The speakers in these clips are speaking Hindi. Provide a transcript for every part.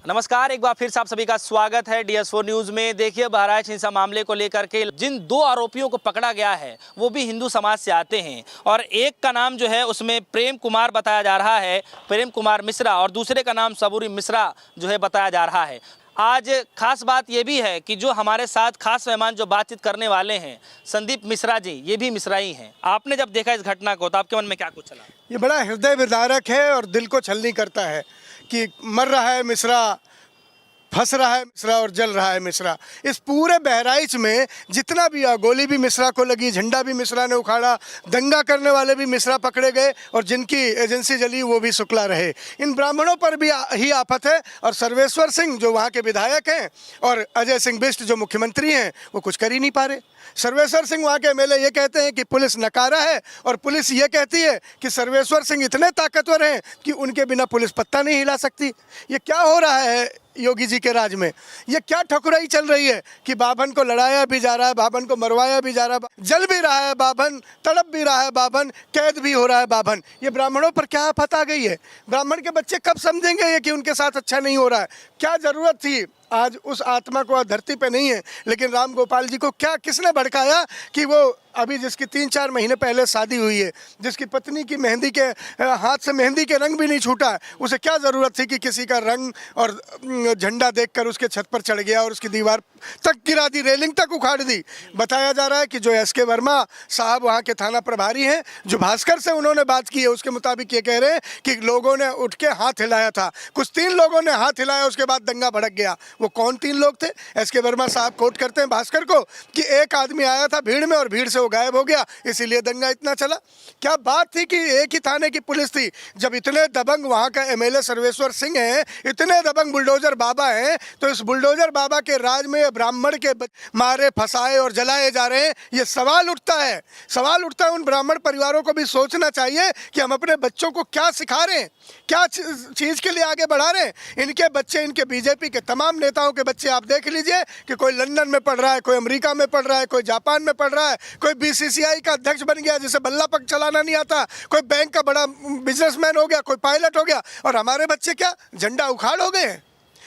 नमस्कार, एक बार फिर से आप सभी का स्वागत है DS4 न्यूज में। देखिए, बहराइच हिंसा मामले को लेकर के जिन दो आरोपियों को पकड़ा गया है वो भी हिंदू समाज से आते हैं और एक का नाम जो है उसमें प्रेम कुमार बताया जा रहा है, प्रेम कुमार मिश्रा, और दूसरे का नाम सबूरी मिश्रा जो है बताया जा रहा है। आज खास बात ये भी है कि जो हमारे साथ खास मेहमान जो बातचीत करने वाले हैं, संदीप मिश्रा जी, ये भी मिश्रा ही हैं। आपने जब देखा इस घटना को तो आपके मन में क्या कुछ चला? ये बड़ा हृदय विदारक है और दिल को छलनी करता है कि मर रहा है मिश्रा, फंस रहा है मिश्रा और जल रहा है मिश्रा। इस पूरे बहराइच में जितना भी गोली भी मिश्रा को लगी, झंडा भी मिश्रा ने उखाड़ा, दंगा करने वाले भी मिश्रा पकड़े गए और जिनकी एजेंसी जली वो भी शुक्ला रहे। इन ब्राह्मणों पर भी ही आफत है और सर्वेश्वर सिंह जो वहाँ के विधायक हैं और अजय सिंह बिष्ट जो मुख्यमंत्री हैं वो कुछ कर ही नहीं पा रहे। सर्वेश्वर सिंह वहाँ के एमएलए ये कहते हैं कि पुलिस नकारा है और पुलिस ये कहती है कि सर्वेश्वर सिंह इतने ताकतवर हैं कि उनके बिना पुलिस पत्ता नहीं हिला सकती। ये क्या हो रहा है योगी जी के राज में? ये क्या ठकुराई चल रही है कि बाभन को लड़ाया भी जा रहा है, बाभन को मरवाया भी जा रहा है, जल भी रहा है बाभन, तड़प भी रहा है बाभन, कैद भी हो रहा है बाभन। ये ब्राह्मणों पर क्या आफत आ गई है? ब्राह्मण के बच्चे कब समझेंगे ये कि उनके साथ अच्छा नहीं हो रहा है? क्या ज़रूरत थी? आज उस आत्मा को धरती पे नहीं है, लेकिन राम गोपाल जी को क्या किसने भड़काया कि वो अभी जिसकी 3-4 महीने पहले शादी हुई है, जिसकी पत्नी की मेहंदी के हाथ से मेहंदी के रंग भी नहीं छूटा है, उसे क्या ज़रूरत थी कि किसी का रंग और झंडा देखकर उसके छत पर चढ़ गया और उसकी दीवार तक गिरा दी, रेलिंग तक उखाड़ दी? बताया जा रहा है कि जो SK वर्मा साहब वहाँ के थाना प्रभारी हैं, जो भास्कर से उन्होंने बात की है, उसके मुताबिक ये कह रहे हैं कि लोगों ने उठ के हाथ हिलाया था, कुछ 3 लोगों ने हाथ हिलाया, उसके बाद दंगा भड़क गया। वो कौन 3 लोग थे? SK वर्मा साहब कोट करते हैं भास्कर को कि एक आदमी आया था भीड़ में और भीड़ से वो गायब हो गया, इसीलिए दंगा इतना चला। क्या बात थी कि एक ही थाने की पुलिस थी? जब इतने दबंग वहाँ का MLA सर्वेश्वर सिंह हैं, इतने दबंग बुलडोजर बाबा हैं, तो इस बुलडोजर बाबा के राज में ब्राह्मण के मारे, फंसाए और जलाए जा रहे हैं। ये सवाल उठता है उन ब्राह्मण परिवारों को भी सोचना चाहिए कि हम अपने बच्चों को क्या सिखा रहे हैं, क्या चीज़ के लिए आगे बढ़ा रहे हैं। इनके बच्चे, इनके बीजेपी के तमाम नेताओं के बच्चे आप देख लीजिए कि कोई लंदन में पढ़ रहा है, कोई अमेरिका में पढ़ रहा है, कोई जापान में पढ़ रहा है, कोई BCCI का अध्यक्ष बन गया जिसे बल्ला पग चलाना नहीं आता, कोई बैंक का बड़ा बिजनेसमैन हो गया, कोई पायलट हो गया, और हमारे बच्चे क्या झंडा उखाड़ हो गए हैं?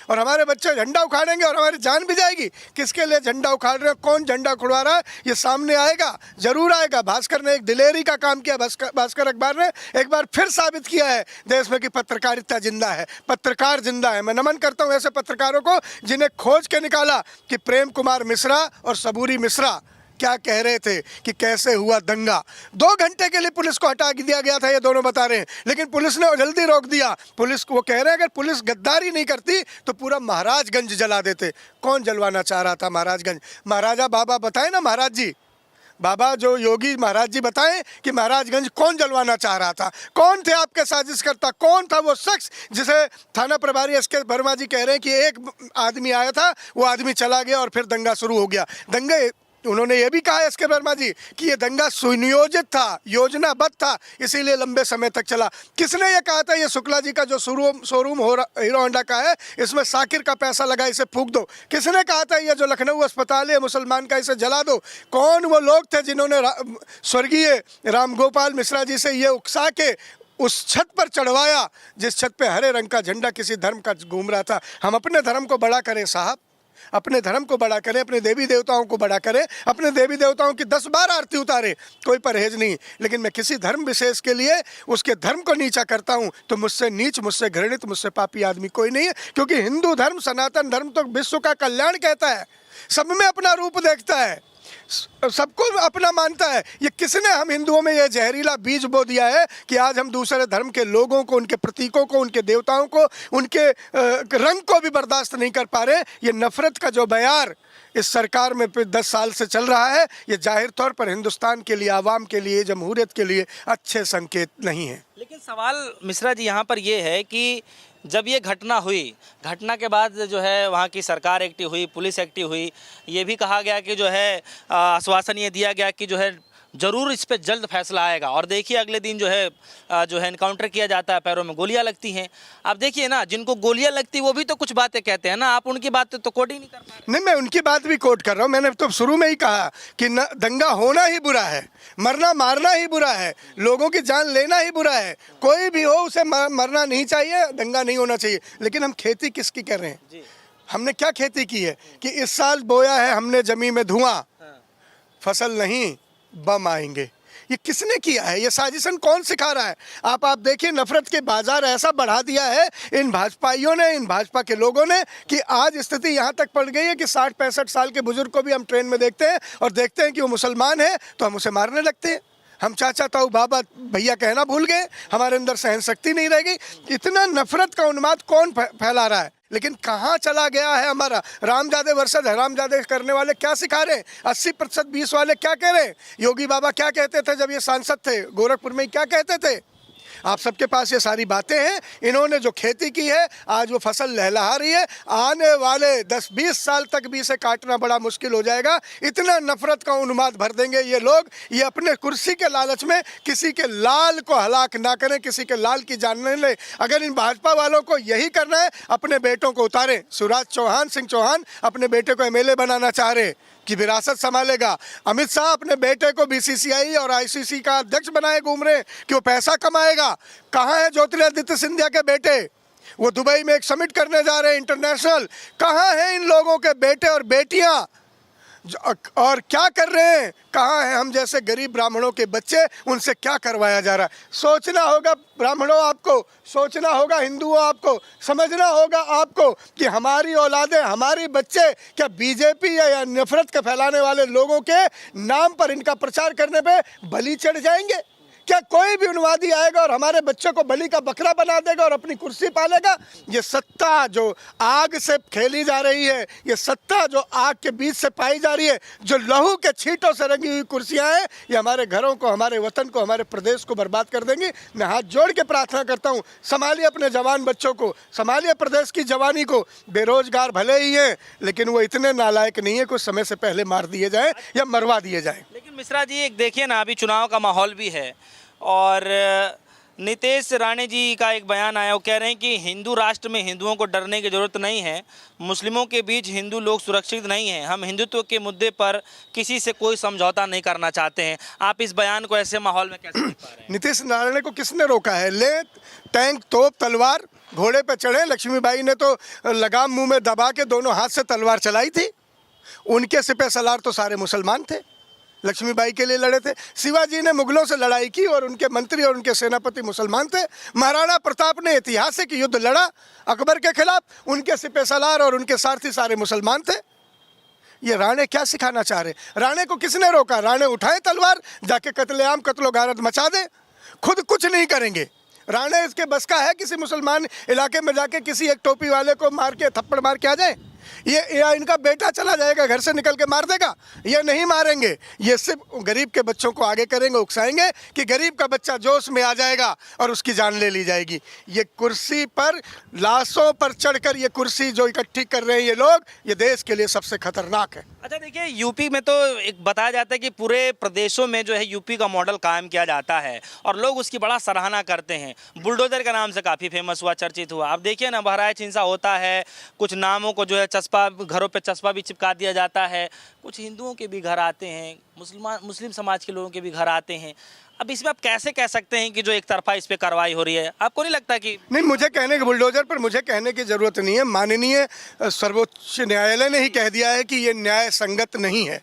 और हमारे बच्चे झंडा उखाड़ेंगे और हमारी जान भी जाएगी। किसके लिए झंडा उखाड़ रहे हैं, कौन झंडा उखड़वा रहा है, ये सामने आएगा, जरूर आएगा। भास्कर ने एक दिलेरी का काम किया, भास्कर अखबार ने एक बार फिर साबित किया है देश में कि पत्रकारिता जिंदा है, पत्रकार जिंदा है। मैं नमन करता हूँ ऐसे पत्रकारों को जिन्हें खोज के निकाला कि प्रेम कुमार मिश्रा और सबूरी मिश्रा क्या कह रहे थे, कि कैसे हुआ दंगा। 2 घंटे के लिए पुलिस को हटा दिया गया था, ये दोनों बता रहे हैं, लेकिन पुलिस ने जल्दी रोक दिया। पुलिस को वो कह रहे हैं अगर पुलिस गद्दारी नहीं करती तो पूरा महाराजगंज जला देते। कौन जलवाना चाह रहा था महाराजगंज? महाराजा बाबा बताए ना, महाराज जी, बाबा जो योगी महाराज जी बताएं कि महाराजगंज कौन जलवाना चाह रहा था, कौन थे आपके साजिश करता, कौन था वो शख्स जिसे थाना प्रभारी SK वर्मा जी कह रहे हैं कि एक आदमी आया था, वो आदमी चला गया और फिर दंगा शुरू हो गया। दंगे उन्होंने ये भी कहा SK वर्मा जी कि ये दंगा सुनियोजित था, योजनाबद्ध था, इसीलिए लंबे समय तक चला। किसने ये कहा था? ये शुक्ला जी का जो शोरूम हीरो होंडा का है, इसमें साकिर का पैसा लगा, इसे फूंक दो। किसने कहा था ये जो लखनऊ अस्पताल है मुसलमान का, इसे जला दो? कौन वो लोग थे जिन्होंने स्वर्गीय राम गोपाल मिश्रा जी से ये उकसा के उस छत पर चढ़वाया जिस छत पे हरे रंग का झंडा किसी धर्म का घूम रहा था? हम अपने धर्म को बड़ा करें साहब, अपने धर्म को बड़ा करें, अपने देवी देवताओं को बड़ा करें, अपने देवी देवताओं की 10 बार आरती उतारे, कोई परहेज नहीं। लेकिन मैं किसी धर्म विशेष के लिए उसके धर्म को नीचा करता हूं तो मुझसे नीच, मुझसे घृणित, मुझसे पापी आदमी कोई नहीं है। क्योंकि हिंदू धर्म, सनातन धर्म तो विश्व का कल्याण कहता है, सब में अपना रूप देखता है, सबको अपना मानता है। ये किसने हम हिंदुओं में ये जहरीला बीज बो दिया है कि आज हम दूसरे धर्म के लोगों को, उनके प्रतीकों को, उनके देवताओं को, उनके रंग को भी बर्दाश्त नहीं कर पा रहे। ये नफरत का जो बयार इस सरकार में 10 साल से चल रहा है, ये जाहिर तौर पर हिंदुस्तान के लिए, आवाम के लिए, जमहूरियत के लिए अच्छे संकेत नहीं है। लेकिन सवाल मिश्रा जी यहाँ पर ये है कि जब ये घटना हुई, घटना के बाद जो है वहाँ की सरकार एक्टिव हुई, पुलिस एक्टिव हुई, ये भी कहा गया कि जो है आश्वासन ये दिया गया कि जो है जरूर इस पे जल्द फैसला आएगा। और देखिए अगले दिन जो है इनकाउंटर किया जाता है, पैरों में गोलियां लगती हैं। अब देखिए ना, जिनको गोलियां लगती वो भी तो कुछ बातें कहते हैं ना, आप उनकी बात तो कोट ही नहीं कर पा रहे। नहीं, मैं उनकी बात भी कोट कर रहा हूँ। मैंने तो शुरू में ही कहा कि न दंगा होना ही बुरा है, मरना मारना ही बुरा है, लोगों की जान लेना ही बुरा है। कोई भी हो उसे मरना नहीं चाहिए, दंगा नहीं होना चाहिए। लेकिन हम खेती किसकी कर रहे हैं जी। हमने क्या खेती की है कि इस साल बोया है हमने जमीन में धुआं, फसल नहीं बम आएंगे। ये किसने किया है? ये साजिशन कौन सिखा रहा है? आप देखिए, नफरत के बाजार ऐसा बढ़ा दिया है इन भाजपाइयों ने, इन भाजपा के लोगों ने, कि आज स्थिति यहाँ तक पड़ गई है कि 60-65 साल के बुजुर्ग को भी हम ट्रेन में देखते हैं और देखते हैं कि वो मुसलमान है तो हम उसे मारने लगते हैं। हम चाचा ताऊ बाबा भैया कहना भूल गए, हमारे अंदर सहन शक्ति नहीं रह गई। इतना नफरत का उन्माद कौन फैला रहा है? लेकिन कहाँ चला गया है हमारा रामजादे वर्सेस हरामजादे करने वाले? क्या सिखा रहे हैं? 80% 20 वाले क्या कह रहे हैं? योगी बाबा क्या कहते थे जब ये सांसद थे गोरखपुर में, क्या कहते थे? आप सबके पास ये सारी बातें हैं। इन्होंने जो खेती की है आज वो फसल लहलहा रही है। आने वाले 10-20 साल तक भी इसे काटना बड़ा मुश्किल हो जाएगा। इतना नफरत का उन्माद भर देंगे ये लोग। ये अपने कुर्सी के लालच में किसी के लाल को हलाक ना करें, किसी के लाल की जान नहीं ले। अगर इन भाजपा वालों को यही करना है, अपने बेटों को उतारें। शिवराज सिंह चौहान अपने बेटे को MLA बनाना चाह रहे कि विरासत संभालेगा। अमित शाह अपने बेटे को BCCI और ICC का अध्यक्ष बनाए घूम रहे कि वो पैसा कमाएगा। कहाँ है ज्योतिरादित्य सिंधिया के बेटे? वो दुबई में एक समिट करने जा रहे हैं इंटरनेशनल। कहाँ हैं इन लोगों के बेटे और बेटियां? और क्या कर रहे हैं? कहाँ हैं हम जैसे गरीब ब्राह्मणों के बच्चे? उनसे क्या करवाया जा रहा है? सोचना होगा ब्राह्मणों आपको, सोचना होगा हिंदुओं आपको, समझना होगा आपको कि हमारी औलादें, हमारी बच्चे क्या बीजेपी या नफरत के फैलाने वाले लोगों के नाम पर, इनका प्रचार करने पे बलि चढ़ जाएंगे? क्या कोई भी उन्मादी आएगा और हमारे बच्चों को बलि का बकरा बना देगा और अपनी कुर्सी पालेगा? ये सत्ता जो आग से खेली जा रही है, ये सत्ता जो आग के बीच से पाई जा रही है, जो लहू के छींटों से रंगी हुई कुर्सियां हैं, ये हमारे घरों को, हमारे वतन को, हमारे प्रदेश को बर्बाद कर देंगी। मैं हाथ जोड़ के प्रार्थना करता हूँ, संभालिए अपने जवान बच्चों को, संभालिए प्रदेश की जवानी को। बेरोजगार भले ही हैं लेकिन वो इतने नालायक नहीं है कुछ समय से पहले मार दिए जाए या मरवा दिए जाए। लेकिन मिश्रा जी, एक देखिए ना, अभी चुनाव का माहौल भी है और नीतीश राणे जी का एक बयान आया। वो कह रहे हैं कि हिंदू राष्ट्र में हिंदुओं को डरने की ज़रूरत नहीं है, मुस्लिमों के बीच हिंदू लोग सुरक्षित नहीं हैं, हम हिंदुत्व के मुद्दे पर किसी से कोई समझौता नहीं करना चाहते हैं। आप इस बयान को ऐसे माहौल में कैसे देख पा रहे हैं? नीतीश राणे को किसने रोका है? ले टैंक, तोप, तलवार, घोड़े पे चढ़े। लक्ष्मीबाई ने तो लगाम मुंह में दबा के दोनों हाथ से तलवार चलाई थी। उनके सिपह सलार तो सारे मुसलमान थे, लक्ष्मीबाई के लिए लड़े थे। शिवाजी ने मुगलों से लड़ाई की और उनके मंत्री और उनके सेनापति मुसलमान थे। महाराणा प्रताप ने ऐतिहासिक युद्ध लड़ा अकबर के खिलाफ, उनके सिपह सलार और उनके सारथी सारे मुसलमान थे। ये राणे क्या सिखाना चाह रहे? राणे को किसने रोका? राणे उठाए तलवार, जाके कत्लेआम, कत्लो गारत मचा दे, खुद कुछ नहीं करेंगे। राणे इसके बस का है किसी मुसलमान इलाके में जाके किसी एक टोपी वाले को मार के, थप्पड़ मार के आ जाए? ये या इनका बेटा चला जाएगा घर से निकल के मार देगा? ये नहीं मारेंगे। ये सिर्फ गरीब के बच्चों को आगे करेंगे, उकसाएंगे कि गरीब का बच्चा जोश में आ जाएगा और उसकी जान ले ली जाएगी। ये कुर्सी पर, लाशों पर चढ़कर ये कुर्सी जो इकट्ठी कर रहे हैं ये लोग, ये देश के लिए सबसे खतरनाक है। अच्छा देखिए, यूपी में तो एक बताया जाता है कि पूरे प्रदेशों में जो है यूपी का मॉडल कायम किया जाता है और लोग उसकी बड़ा सराहना करते हैं। बुलडोजर का नाम से काफ़ी फेमस हुआ, चर्चित हुआ। अब देखिए ना, बहराइच हिंसा होता है, कुछ नामों को जो है चस्पा, घरों पे चस्पा भी चिपका दिया जाता है, कुछ हिंदुओं के भी घर आते हैं, मुस्लिम समाज के लोगों के भी घर आते हैं। अब इसमें आप कैसे कह सकते हैं कि जो एक तरफा इस पे कार्रवाई हो रही है? आपको नहीं लगता कि नहीं, मुझे कहने के बुलडोजर पर मुझे कहने की ज़रूरत नहीं है। माननीय सर्वोच्च न्यायालय ने ही कह दिया है कि ये न्याय संगत नहीं है।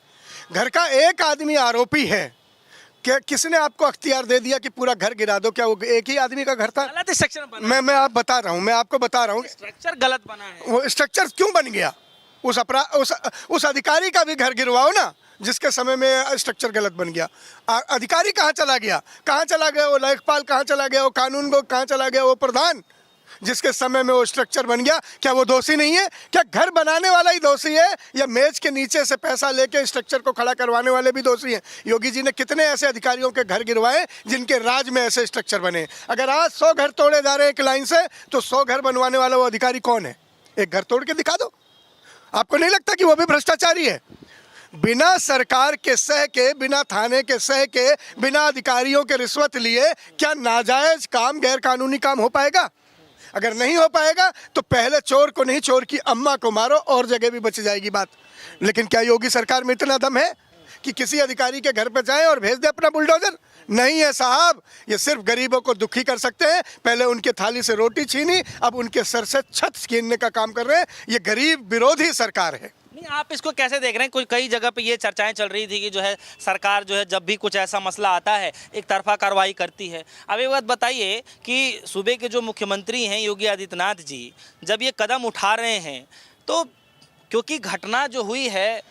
घर का एक आदमी आरोपी है, क्या किसने आपको अख्तियार दे दिया कि पूरा घर गिरा दो? क्या वो एक ही आदमी का घर था? गलत स्ट्रक्चर बना। मैं आप बता रहा हूँ, मैं आपको बता रहा हूँ स्ट्रक्चर गलत बना है। वो स्ट्रक्चर क्यों बन गया? उस अधिकारी का भी घर गिरवाओ ना, जिसके समय में स्ट्रक्चर गलत बन गया। अधिकारी कहाँ चला गया? कहाँ चला गया वो लेखपाल? कहाँ चला गया वो कानून को? कहाँ चला गया वो प्रधान जिसके समय में वो स्ट्रक्चर बन गया? क्या वो दोषी नहीं है? क्या घर बनाने वाला ही दोषी है या मेज के नीचे से पैसा लेके स्ट्रक्चर को खड़ा करवाने वाले भी दोषी हैं? योगी जी ने कितने ऐसे अधिकारियों के घर गिरवाए जिनके राज में ऐसे स्ट्रक्चर बने? अगर आज 100 घर तोड़े जा रहे हैं एक लाइन से, तो 100 घर बनवाने वाला वो अधिकारी कौन है? एक घर तोड़ के दिखा दो। आपको नहीं लगता कि वो भी भ्रष्टाचारी है? बिना सरकार के सह के, बिना थाने के सह के, बिना अधिकारियों के रिश्वत लिए क्या नाजायज काम, गैर कानूनी काम हो पाएगा? अगर नहीं हो पाएगा तो पहले चोर को नहीं, चोर की अम्मा को मारो, और जगह भी बच जाएगी बात। लेकिन क्या योगी सरकार में इतना दम है कि किसी अधिकारी के घर पे जाए और भेज दे अपना बुलडोजर? नहीं है साहब। ये सिर्फ गरीबों को दुखी कर सकते हैं। पहले उनके थाली से रोटी छीनी, अब उनके सर से छत छीनने का काम कर रहे हैं। ये गरीब विरोधी सरकार है। नहीं, आप इसको कैसे देख रहे हैं? कोई कई जगह पे ये चर्चाएं चल रही थी कि जो है सरकार जो है जब भी कुछ ऐसा मसला आता है एक तरफा कार्रवाई करती है। अब एक बात बताइए कि सूबे के जो मुख्यमंत्री हैं योगी आदित्यनाथ जी, जब ये कदम उठा रहे हैं तो क्योंकि घटना जो हुई है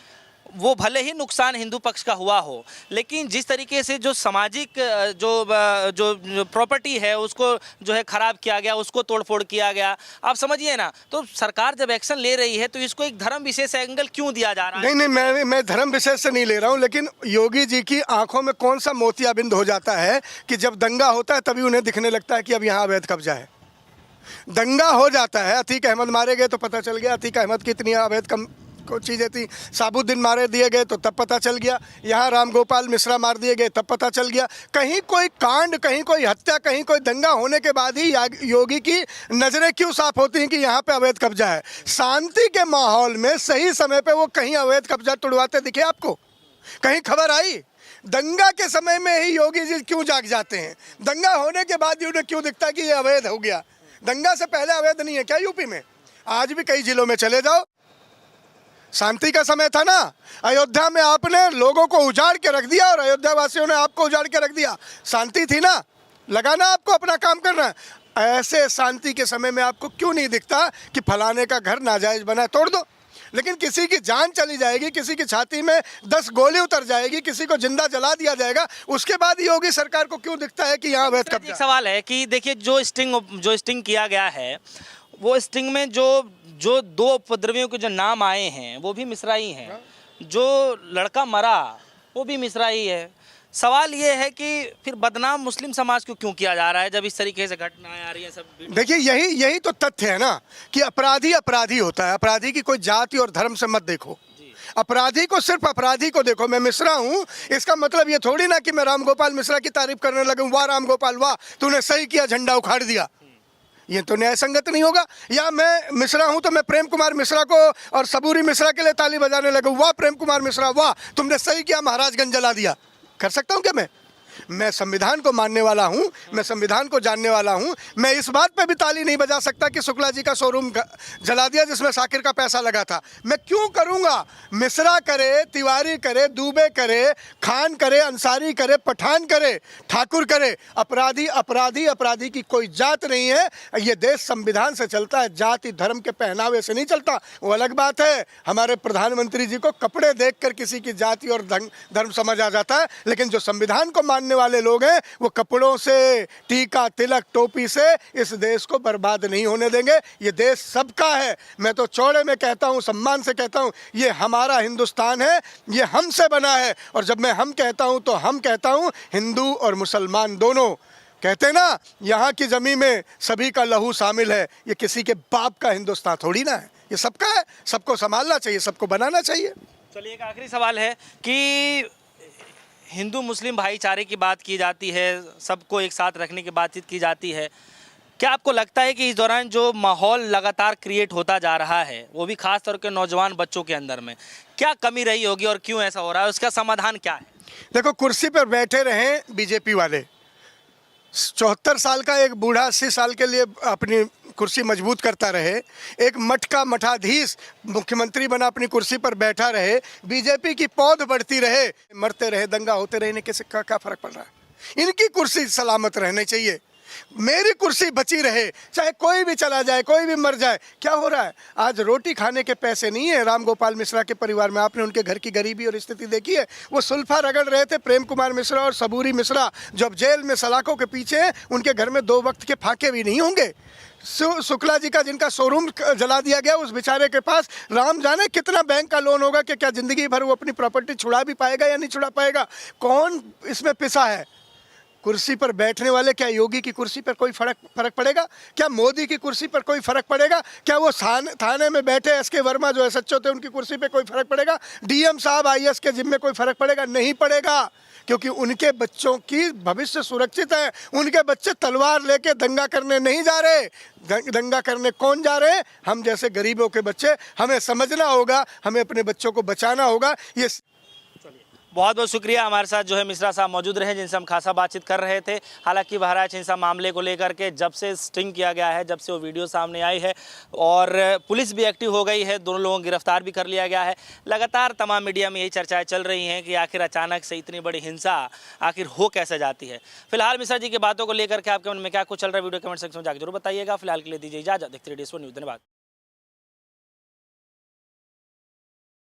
वो भले ही नुकसान हिंदू पक्ष का हुआ हो, लेकिन जिस तरीके से जो सामाजिक जो प्रॉपर्टी है उसको जो है ख़राब किया गया, उसको तोड़फोड़ किया गया, आप समझिए ना। तो सरकार जब एक्शन ले रही है तो इसको एक धर्म विशेष एंगल क्यों दिया जा रहा है? नहीं, मैं धर्म विशेष से नहीं ले रहा हूँ, लेकिन योगी जी की आंखों में कौन सा मोतियाबिंद हो जाता है कि जब दंगा होता है तभी उन्हें दिखने लगता है कि अब यहाँ अवैध कब्जा है। दंगा हो जाता है, अतीक अहमद मारे गए तो पता चल गया अतीक अहमद की इतनी अवैध कम को चीज़ें थी, साबुद्दीन मारे दिए गए तो तब पता चल गया, यहाँ रामगोपाल मिश्रा मार दिए गए तब पता चल गया। कहीं कोई कांड, कहीं कोई हत्या, कहीं कोई दंगा होने के बाद ही योगी की नज़रें क्यों साफ होती हैं कि यहाँ पे अवैध कब्जा है? शांति के माहौल में सही समय पे वो कहीं अवैध कब्जा तुड़वाते दिखे आपको? कहीं खबर आई? दंगा के समय में ही योगी जी क्यों जाग जाते हैं? दंगा होने के बाद ही उन्हें क्यों दिखता है कि ये अवैध हो गया? दंगा से पहले अवैध नहीं है क्या यूपी में? आज भी कई जिलों में चले जाओ, शांति का समय था ना। अयोध्या में आपने लोगों को उजाड़ के रख दिया और अयोध्या वासियों ने आपको उजाड़ के रख दिया। शांति थी ना, लगाना आपको अपना काम करना। ऐसे शांति के समय में आपको क्यों नहीं दिखता कि फलाने का घर नाजायज बना है, तोड़ दो? लेकिन किसी की जान चली जाएगी, किसी की छाती में 10 गोली उतर जाएगी, किसी को जिंदा जला दिया जाएगा, उसके बाद योगी सरकार को क्यों दिखता है कि यहाँ अवैध कब्जा? एक सवाल है कि देखिए जो स्टिंग किया गया है वो स्टिंग में जो 2 उपद्रवियों के जो नाम आए हैं वो भी मिश्रा ही हैं, जो लड़का मरा वो भी मिश्रा ही है। सवाल ये है कि फिर बदनाम मुस्लिम समाज को क्यों किया जा रहा है जब इस तरीके से घटनाएं आ रही हैं? सब देखिए यही तो तथ्य है ना कि अपराधी अपराधी होता है। अपराधी की कोई जाति और धर्म से मत देखो, अपराधी को सिर्फ अपराधी को देखो। मैं मिश्रा हूँ, इसका मतलब ये थोड़ी ना कि मैं रामगोपाल मिश्रा की तारीफ करने लगूँ, वाह रामगोपाल वाह तूने सही किया, झंडा उखाड़ दिया। ये तो न्याय संगत नहीं होगा। या मैं मिश्रा हूं तो मैं प्रेम कुमार मिश्रा को और सबूरी मिश्रा के लिए ताली बजाने लगूं, वाह प्रेम कुमार मिश्रा वाह तुमने सही किया, महाराजगंज जला दिया। कर सकता हूं क्या? मैं संविधान को मानने वाला हूं, मैं संविधान को जानने वाला हूं। मैं इस बात पे भी ताली नहीं बजा सकता कि शुक्ला जी का शोरूम जला दिया जिसमें शाकिर का पैसा लगा था। मैं क्यों करूंगा? मिश्रा करे, तिवारी करे, दुबे करे, खान करे, अंसारी करे, पठान करे, ठाकुर करे, अपराधी अपराधी अपराधी की कोई जात नहीं है। ये देश संविधान से चलता है, जाति धर्म के पहनावे से नहीं चलता। वो अलग बात है, हमारे प्रधानमंत्री जी को कपड़े देखकर किसी की जाति और धर्म समझ आ जाता है, लेकिन जो संविधान को मानने वाले लोग हैं वो कपड़ों से, टीका तिलक टोपी से इस देश को बर्बाद नहीं होने देंगे। ये देश सबका है। मैं तो चौड़े में कहता हूं, सम्मान से कहता हूं, ये हमारा हिंदुस्तान है, ये हमसे बना है। और जब मैं हम कहता हूं तो हम कहता हूं हिंदू और मुसलमान दोनों। कहते हैं ना यहाँ की जमीन में सभी का लहू शामिल है। ये किसी के बाप का हिंदुस्तान थोड़ी ना है, ये सबका है। सबको संभालना चाहिए, सबको बनाना चाहिए। चलिए एक आखिरी सवाल है कि हिंदू मुस्लिम भाईचारे की बात की जाती है, सबको एक साथ रखने की बातचीत की जाती है। क्या आपको लगता है कि इस दौरान जो माहौल लगातार क्रिएट होता जा रहा है, वो भी खास तौर के नौजवान बच्चों के अंदर में, क्या कमी रही होगी और क्यों ऐसा हो रहा है? उसका समाधान क्या है? देखो, कुर्सी पर बैठे रहे बीजेपी वाले, 74 साल का एक बूढ़ा 80 साल के लिए अपनी कुर्सी मजबूत करता रहे, एक मठ का मठाधीश मुख्यमंत्री बना अपनी कुर्सी पर बैठा रहे, बीजेपी की पौध बढ़ती रहे, मरते रहे, दंगा होते रहे, इन्हें कैसे क्या फर्क पड़ रहा है? इनकी कुर्सी सलामत रहनी चाहिए, मेरी कुर्सी बची रहे, चाहे कोई भी चला जाए, कोई भी मर जाए। क्या हो रहा है? आज रोटी खाने के पैसे नहीं है रामगोपाल मिश्रा के परिवार में। आपने उनके घर की गरीबी और स्थिति देखी है? वो सुल्फा रगड़ रहे थे, प्रेम कुमार मिश्रा और सबूरी मिश्रा, जो अब जेल में सलाखों के पीछे हैं। उनके घर में 2 वक्त के फाके भी नहीं होंगे। शुक्ला जी का जिनका शोरूम जला दिया गया, उस बेचारे के पास राम जाने कितना बैंक का लोन होगा कि क्या जिंदगी भर वो अपनी प्रॉपर्टी छुड़ा भी पाएगा या नहीं छुड़ा पाएगा? कौन इसमें पिसा है? कुर्सी पर बैठने वाले, क्या योगी की कुर्सी पर कोई फर्क पड़ेगा? क्या मोदी की कुर्सी पर कोई फर्क पड़ेगा? क्या वो थाने में बैठे एसके वर्मा जो एसएचओ थे उनकी कुर्सी पे कोई फर्क पड़ेगा? डीएम साहब आईएएस के जिम्मे कोई फर्क पड़ेगा? नहीं पड़ेगा, क्योंकि उनके बच्चों की भविष्य सुरक्षित है। उनके बच्चे तलवार लेके दंगा करने नहीं जा रहे। दंगा करने कौन जा रहे हैं? हम जैसे गरीबों के बच्चे। हमें समझना होगा, हमें अपने बच्चों को बचाना होगा। ये बहुत बहुत शुक्रिया। हमारे साथ जो है मिश्रा साहब मौजूद रहे, जिनसे हम खासा बातचीत कर रहे थे। हालांकि बहराइच हिंसा मामले को लेकर के जब से स्टिंग किया गया है, जब से वो वीडियो सामने आई है और पुलिस भी एक्टिव हो गई है, दोनों लोगों को गिरफ्तार भी कर लिया गया है। लगातार तमाम मीडिया में यही चर्चाएं चल रही हैं कि आखिर अचानक से इतनी बड़ी हिंसा आखिर हो कैसे जाती है। फिलहाल मिश्रा जी की बातों को लेकर के आपके मन में क्या कुछ चल रहा है, वीडियो कमेंट सेक्शन में जाकर जरूर बताइएगा। फिलहाल के लिए दीजिए इजाजत। देखते रहिए DS4 न्यूज़। धन्यवाद।